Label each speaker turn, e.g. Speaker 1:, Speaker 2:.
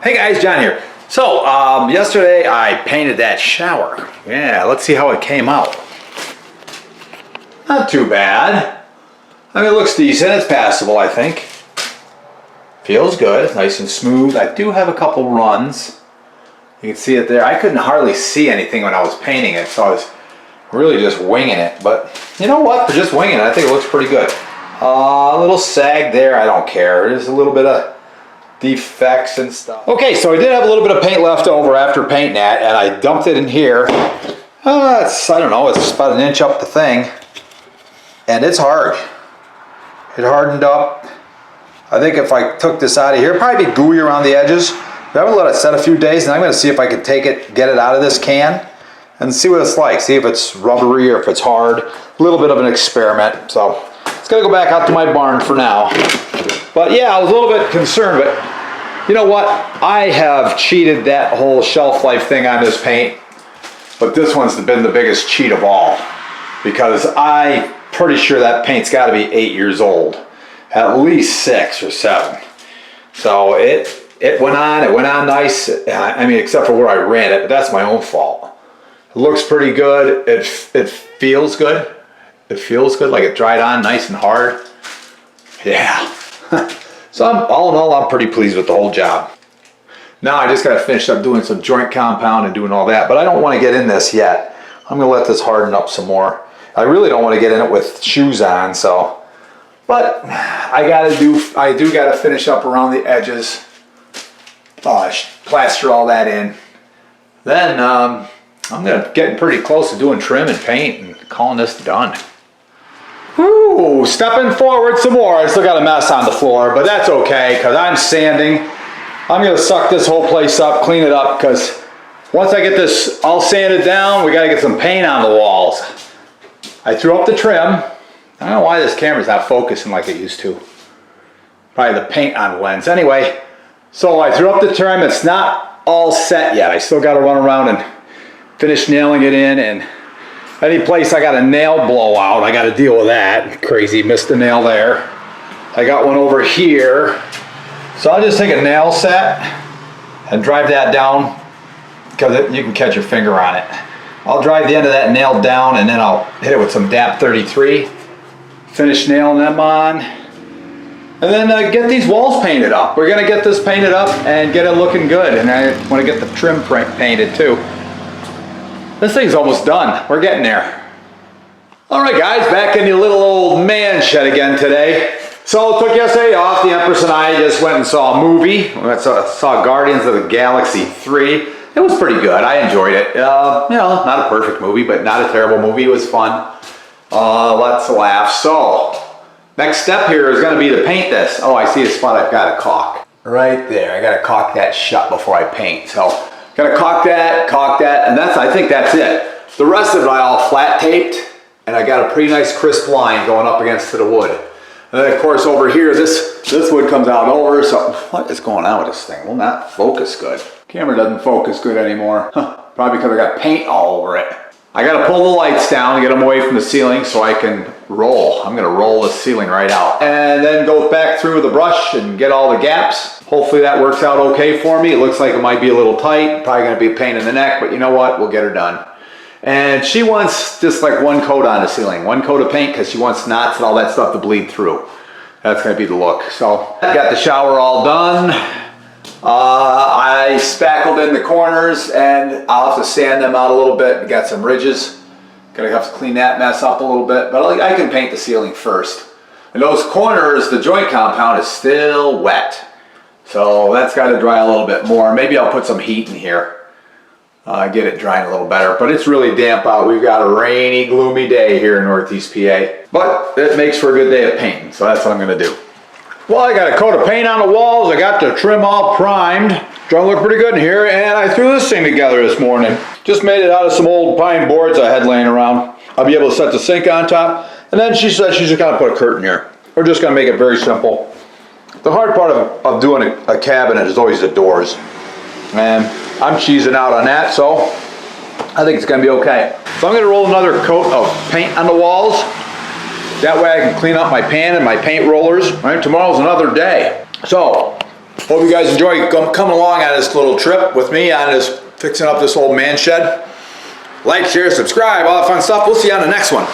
Speaker 1: Hey guys, John here. So, yesterday I painted that shower. Yeah, let's see how it came out. Not too bad. I mean, it looks decent. It's passable, I think. Feels good, nice and smooth. I do have a couple runs. You can see it there. I couldn't hardly see anything when I was painting it, so I was really just winging it. But you know what? For just winging it, I think it looks pretty good. A little sag there, I don't care. There's a little bit of defects and stuff. Okay, so I did have a little bit of paint left over after painting that, and I dumped it in here. I don't know, it's about an inch up the thing, and it's hard. It hardened up. I think if I took this out of here, it'd probably be gooey around the edges. But I'm gonna let it set a few days, and I'm gonna see if I can take it, get it out of this can, and see what it's like. See if it's rubbery or if it's hard. A little bit of an experiment. So it's gonna go back out to my barn for now. But yeah, I was a little bit concerned, but you know what? I have cheated that whole shelf life thing on this paint, but this one's been the biggest cheat of all, because I'm pretty sure that paint's got to be 8 years old, at least 6 or 7. So it went on nice. I mean, except for where I ran it, but that's my own fault. It looks pretty good. It feels good. It feels good, like it dried on nice and hard. Yeah. So all in all, I'm pretty pleased with the whole job. Now I just got to finish up doing some joint compound and doing all that, but I don't want to get in this yet. I'm going to let this harden up some more. I really don't want to get in it with shoes on, so. But I do got to finish up around the edges, plaster all that in. Then I'm getting pretty close to doing trim and paint and calling this done. Woo, stepping forward some more. I still got a mess on the floor, but that's okay because I'm sanding. I'm going to suck this whole place up, clean it up, because once I get this all sanded down, we got to get some paint on the walls. I threw up the trim. I don't know why this camera's not focusing like it used to. Probably the paint on the lens. Anyway, so I threw up the trim. It's not all set yet. I still got to run around and finish nailing it in, and any place I got a nail blowout, I got to deal with that. Crazy, missed a nail there. I got one over here. So I'll just take a nail set and drive that down, because you can catch your finger on it. I'll drive the end of that nail down, and then I'll hit it with some DAP 33. Finish nailing them on. And then get these walls painted up. We're going to get this painted up and get it looking good. And I want to get the trim painted too. This thing's almost done. We're getting there. All right, guys, back in the little old man shed again today. So took yesterday off. The Empress and I just went and saw a movie. We saw Guardians of the Galaxy 3. It was pretty good. I enjoyed it. You know, not a perfect movie, but not a terrible movie. It was fun. Lots of laughs. So next step here is going to be to paint this. Oh, I see a spot I've got to caulk. Right there. I got to caulk that shut before I paint. So gotta caulk that, and I think that's it. The rest of it I all flat taped, and I got a pretty nice crisp line going up against the wood. And then of course over here, this wood comes out over, so what is going on with this thing? Will not focus good. Camera doesn't focus good anymore. Probably because I got paint all over it. I gotta pull the lights down and get them away from the ceiling so I can roll. I'm gonna roll the ceiling right out. And then go back through the brush and get all the gaps. Hopefully that works out okay for me. It looks like it might be a little tight. Probably gonna be a pain in the neck, but you know what? We'll get her done. And she wants just like one coat on the ceiling. One coat of paint, because she wants knots and all that stuff to bleed through. That's gonna be the look. So I got the shower all done. I spackled in the corners, and I'll have to sand them out a little bit. Got some ridges. Gonna have to clean that mess up a little bit, but I can paint the ceiling first. And those corners, the joint compound is still wet. So that's got to dry a little bit more. Maybe I'll put some heat in here. Get it drying a little better. But it's really damp out. We've got a rainy, gloomy day here in Northeast PA. But it makes for a good day of painting, so that's what I'm gonna do. Well, I got a coat of paint on the walls. I got the trim all primed. Trying to look pretty good in here, and I threw this thing together this morning. Just made it out of some old pine boards I had laying around. I'll be able to set the sink on top, and then she said she's just gonna put a curtain here. We're just gonna make it very simple. The hard part of doing a cabinet is always the doors, and I'm cheesing out on that, so I think it's gonna be okay. So I'm gonna roll another coat of paint on the walls. That way I can clean up my pan and my paint rollers. Right, tomorrow's another day. So Hope you guys enjoy coming along on this little trip with me on this fixing up this old man shed. Like, share, subscribe, all that fun stuff. We'll see you on the next one.